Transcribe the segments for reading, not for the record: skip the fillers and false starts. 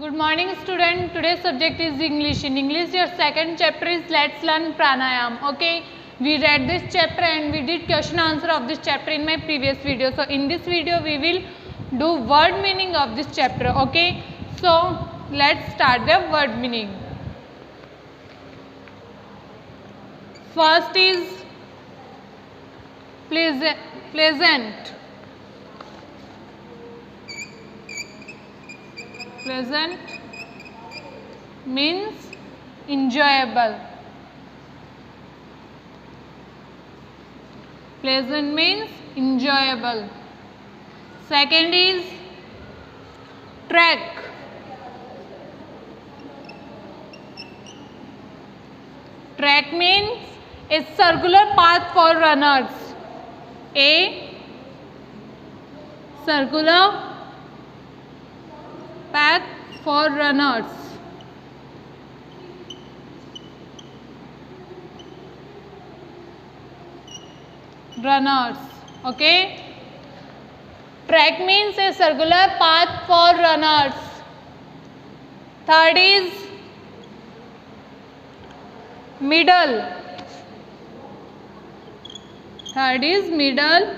Good morning student. Today's subject is English. In English your second chapter is Let's Learn Pranayam. Okay. We read this chapter and we did question answer of this chapter in my previous video. So in this video we will do word meaning of this chapter. Okay. So let's start the word meaning. First is pleasant. Pleasant means enjoyable. Pleasant means enjoyable. Second is track. Track means a circular path for runners. A circular path for runners. Okay. Track means a circular path for runners. Third is middle. Third is middle.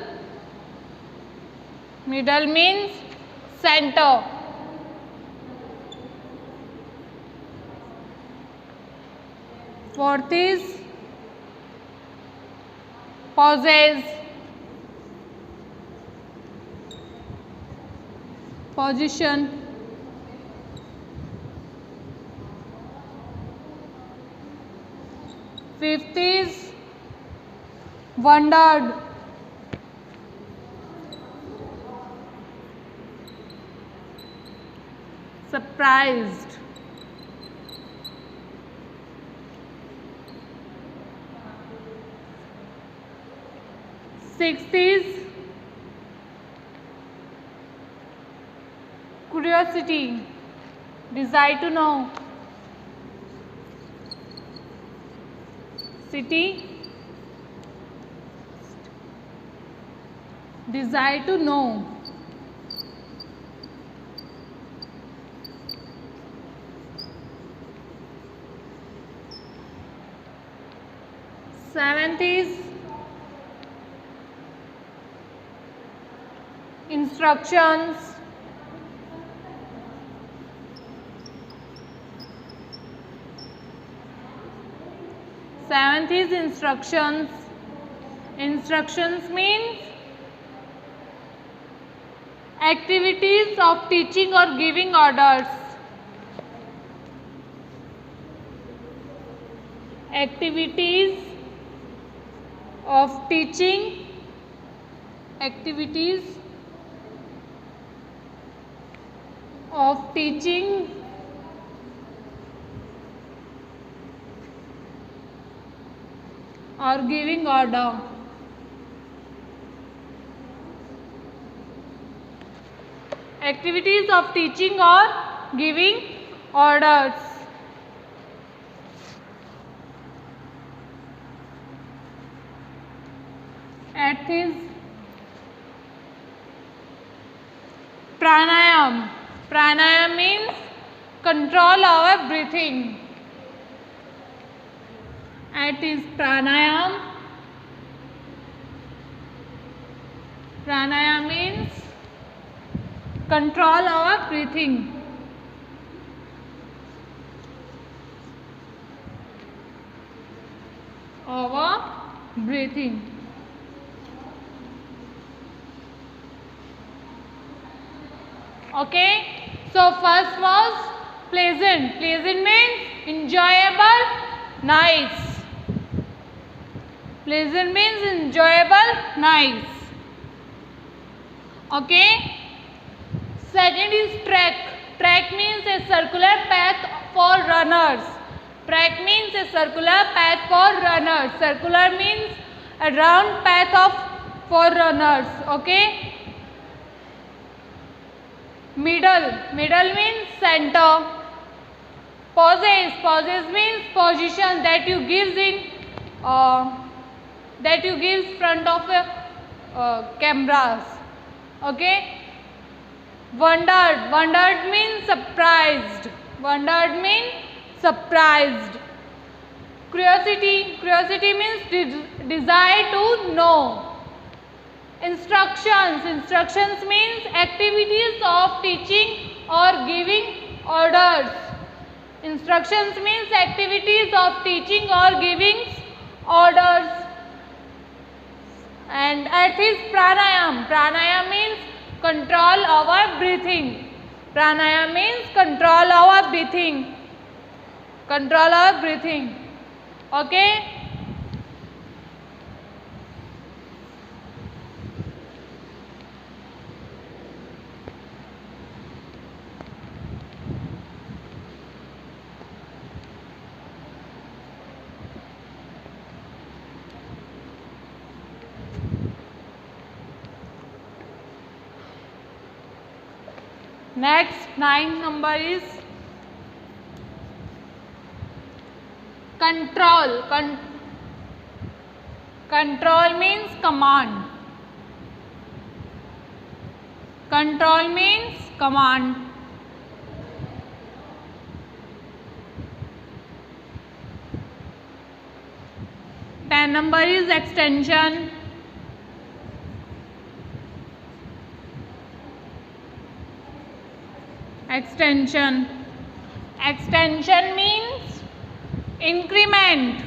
Middle means center. Fourth is pauses. Position. Fifth is wondered. Surprised. Sixth is curiosity, desire to know. City, desire to know. Seventh is instructions. Seventh is instructions. Instructions means activities of teaching or giving orders. Activities of teaching. Activities of teaching or giving order. Activities of teaching or giving orders. Eighth is pranayam. Pranayam means control our breathing. Eighth is pranayam. Pranayam means control our breathing. Our breathing. Okay. So first was pleasant. Pleasant means enjoyable, nice. Pleasant means enjoyable, nice. Okay. Second is track. Track means a circular path for runners. Track means a circular path for runners. Circular means a round path for runners. Okay. Middle. Middle means center. Pauses. Pauses means position that you gives in that you give front of cameras. Okay. Wondered. Wondered means surprised. Wondered means surprised. Curiosity. Curiosity means desire to know. Instructions. Instructions means activities of teaching or giving orders. Instructions means activities of teaching or giving orders. And eighth is pranayam. Pranayam means control our breathing. Pranayam means control our breathing. Control our breathing. Okay. Next, 9th number is control. Control means command. Control means command. Ten number is extension. Extension. Extension means increment.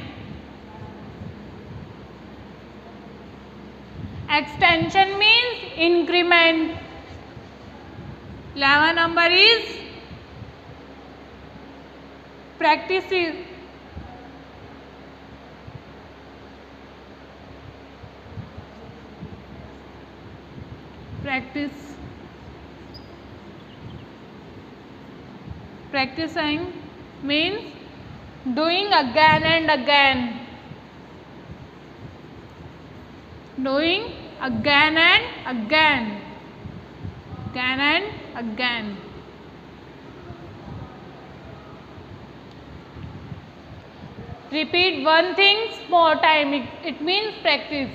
Extension means increment. 11 number is practices. Practicing means doing again and again. Doing again and again. Again and again. Repeat one thing more time. It means practice.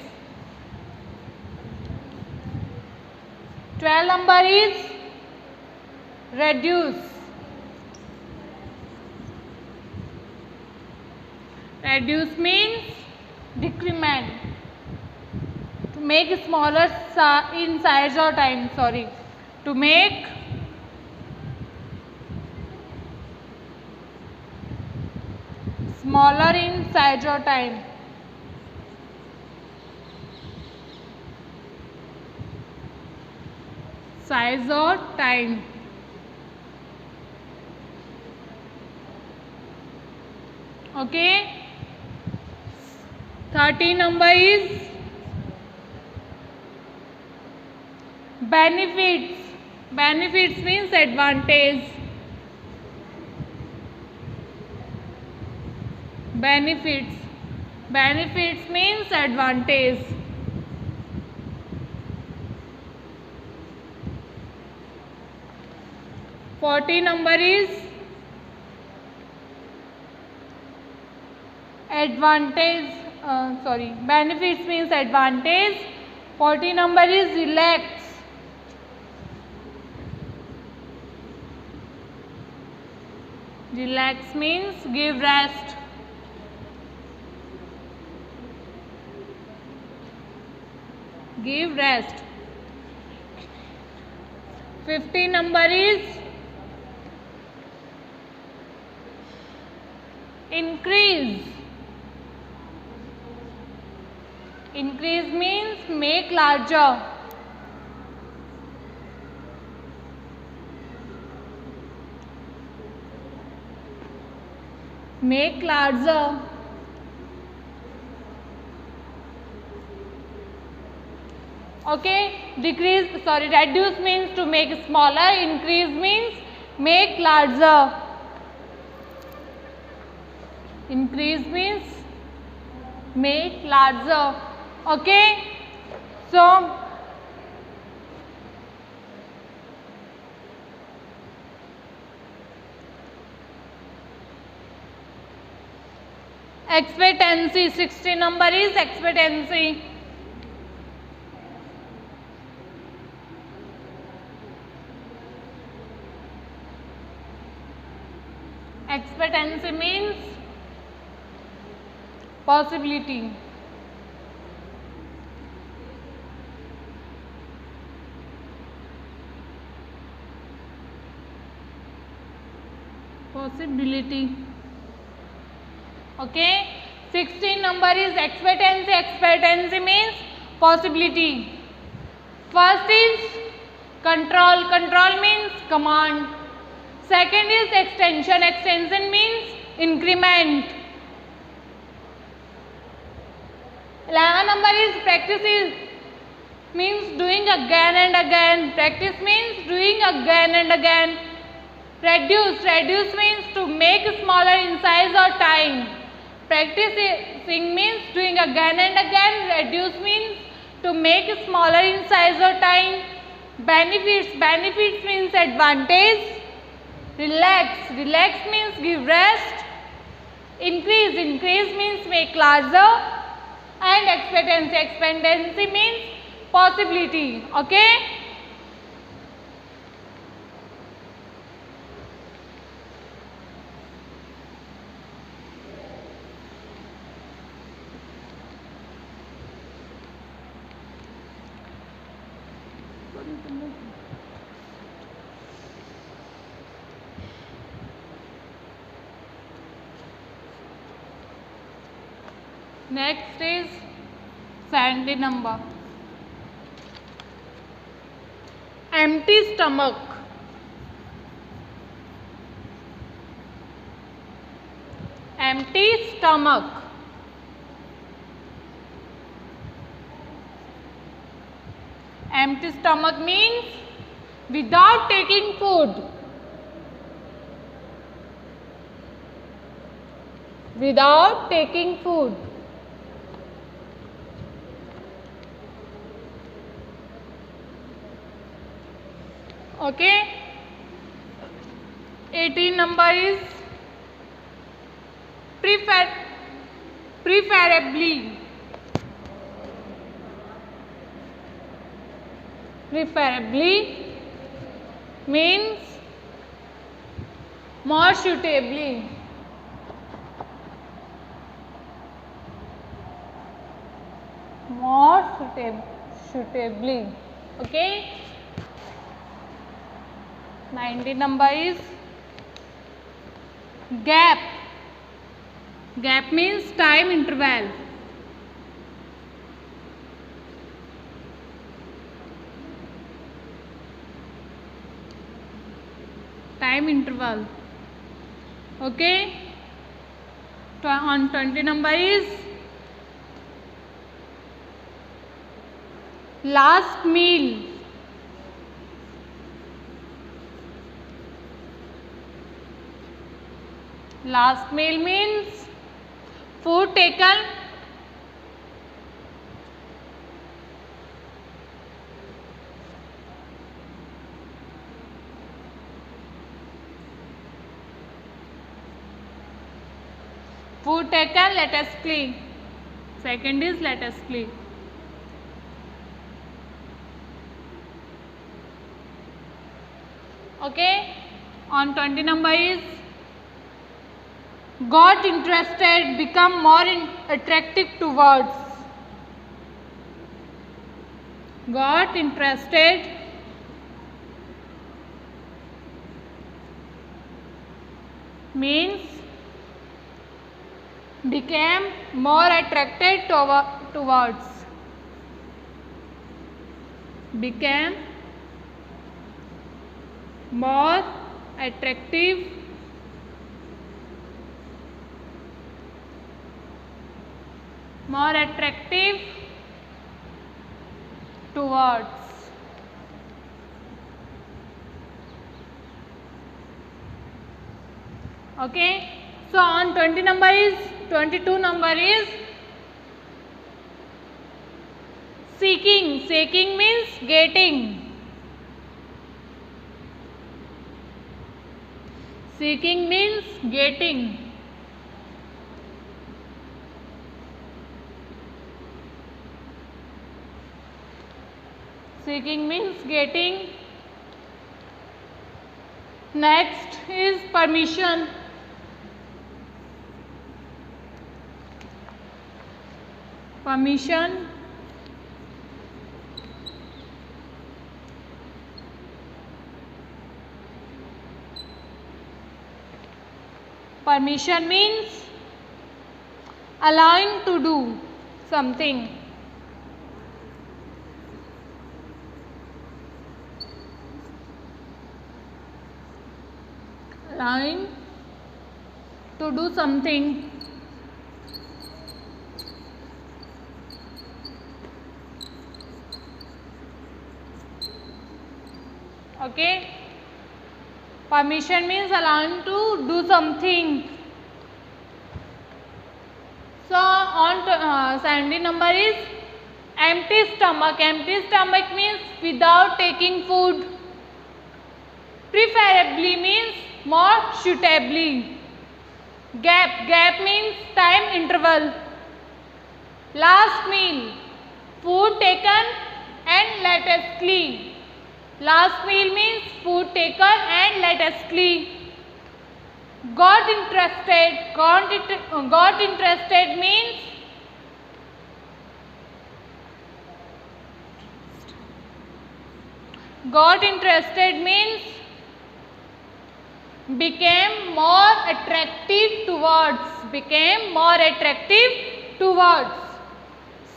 12 number is reduce. Reduce means decrement. To make smaller in size or time. Sorry. To make smaller in size or time. Size or time. Okay. 13 number is benefits. Benefits means advantage. Benefits. Benefits means advantage. Forty number is advantage. Benefits means advantage. 40 number is relax. Relax means give rest. Give rest. 50 number is increase. Increase means make larger. Make larger. Okay. Reduce means to make smaller. Increase means make larger. Increase means make larger. Okay. So expectancy. 60 number is expectancy. Expectancy means possibility. Possibility. Okay. 16 number is expectancy. Expectancy means possibility. First is control. Control means command. Second is extension. Extension means increment. 11 number is practice. Means doing again and again. Practice means doing again and again. Reduce. Reduce means to make smaller in size or time. Practicing means doing again and again. Reduce means to make smaller in size or time. Benefits. Benefits means advantage. Relax. Relax means give rest. Increase. Increase means make larger. And expectancy. Expectancy means possibility. Okay. Next is 70 number. Empty stomach. Empty stomach. Empty stomach means without taking food. Without taking food. Okay. 18 number is preferably. Preferably means more suitably. More suitably. Okay. 90 number is gap. Gap means time interval. Time interval. Okay. On 20 number is last meal. Last meal means food taken let us play. Second is let us play. Okay. On 20 number is got interested, become more attractive towards. Got interested, means became more attracted towards. Became more attractive towards. Okay. So on 22 number is seeking. Seeking means getting. Seeking means getting. Seeking means getting. Next is permission. Permission. Permission means allowing to do something. Allowing to do something. Okay. Permission means allowing to do something. So on 70 number is empty stomach. Empty stomach means without taking food. Preferably means more suitably. Gap. Gap means time interval. Last meal. Food taken and latestly. Last meal means food taken and latestly. Got interested. Got interested means became more attractive towards.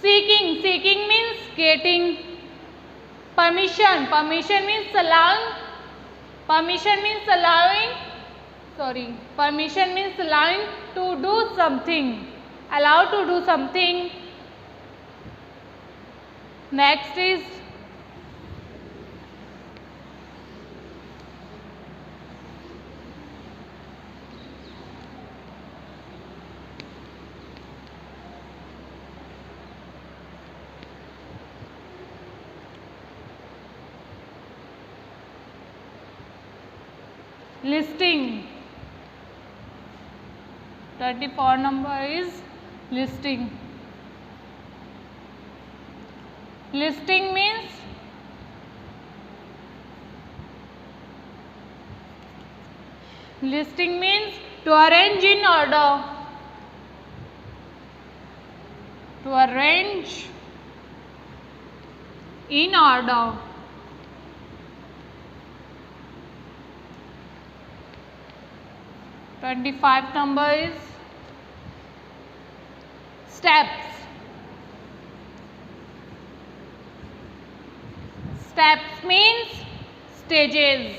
Seeking means getting. Permission means allowing to do something. Allow to do something. Next is listing. 34 number is listing. Listing means to arrange in order. To arrange in order. 25 number is steps. Steps means stages.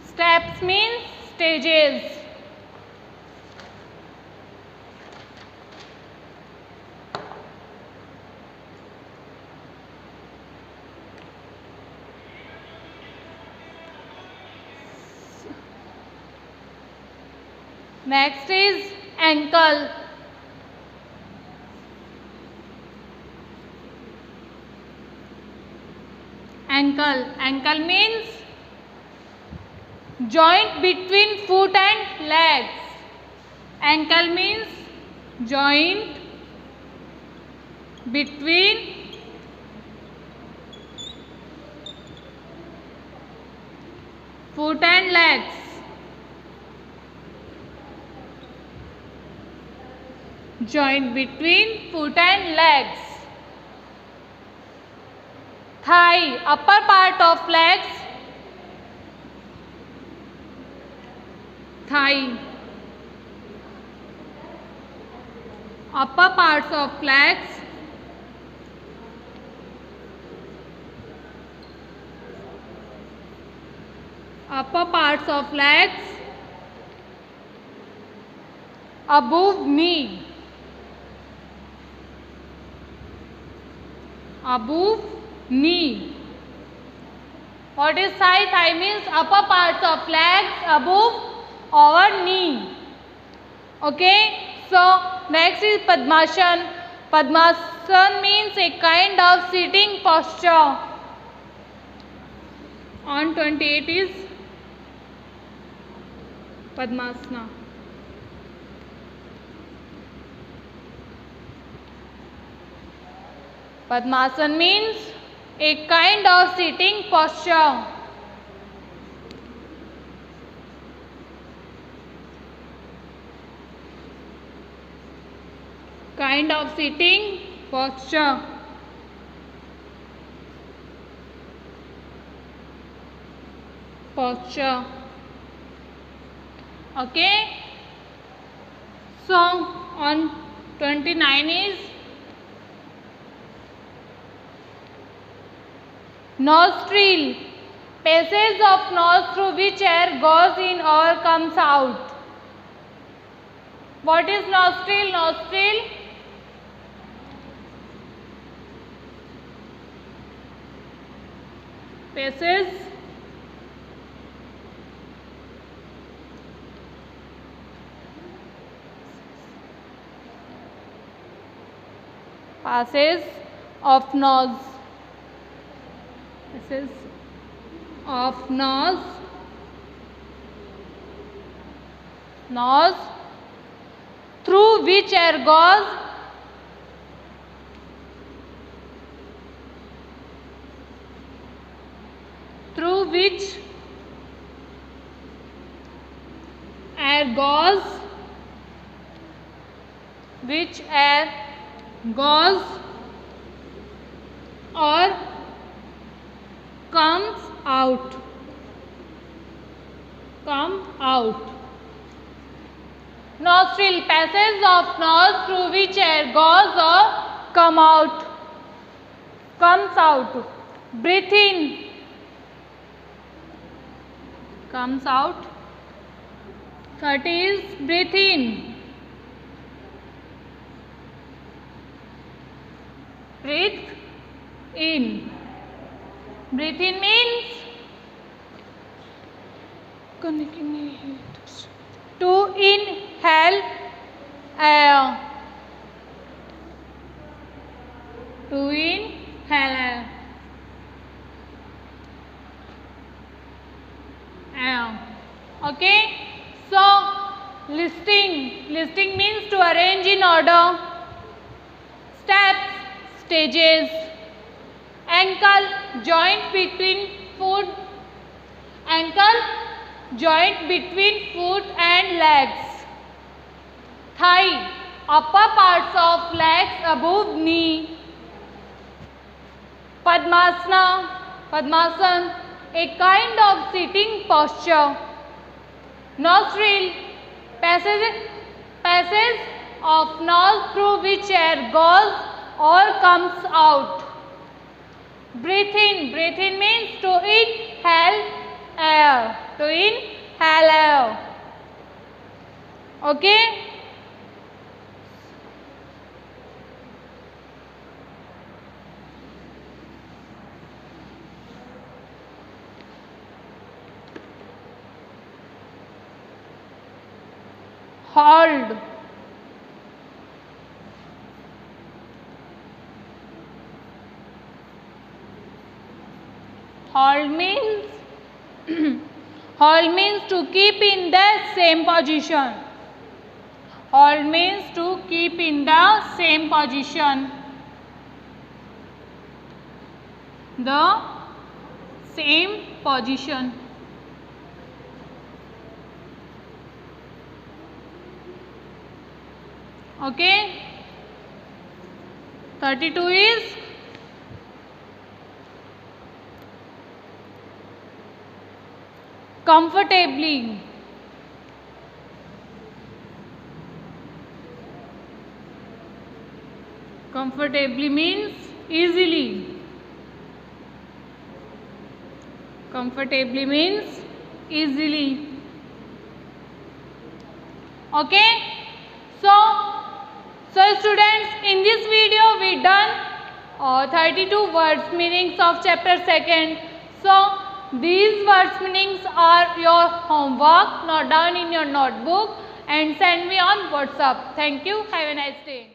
Steps means stages. Next is ankle. Ankle means joint between foot and legs. Ankle means joint between foot and legs. Joint between foot and legs. Thigh, upper part of legs. Thigh, upper parts of legs. Upper parts of legs. Above knee. Above knee. What is thigh? Thigh means upper parts of legs above our knee. Okay. So next is Padmasana. Padmasana means a kind of sitting posture. On 28 is Padmasana. Padmasana means a kind of sitting posture. kind of sitting posture. Okay, so on 29 is nostril, passage of nose through which air goes in or comes out. What is nostril? Nostril, passage of nose, nose through which air goes or comes out. Nostril, passage of nose through which air goes or comes out. Breathe in, comes out. 30 is breathe in. Breathe in. Breathe in means to inhale air. Okay, so listing means to arrange in order. Steps, stages. Ankle, joint between foot and legs. Thigh, upper parts of legs above knee. Padmasan, a kind of sitting posture. Nostril, passage of nose through which air goes or comes out. Breathe in means to inhale air. Okay. Hold. Hold means to keep in the same position. Hold means to keep in the same position. The same position. Okay. 32 is comfortably. Comfortably means easily. Okay. So students, in this video we done 32 words meanings of chapter 2nd. So these words meanings are your homework. Note down in your notebook and send me on WhatsApp. Thank you. Have a nice day.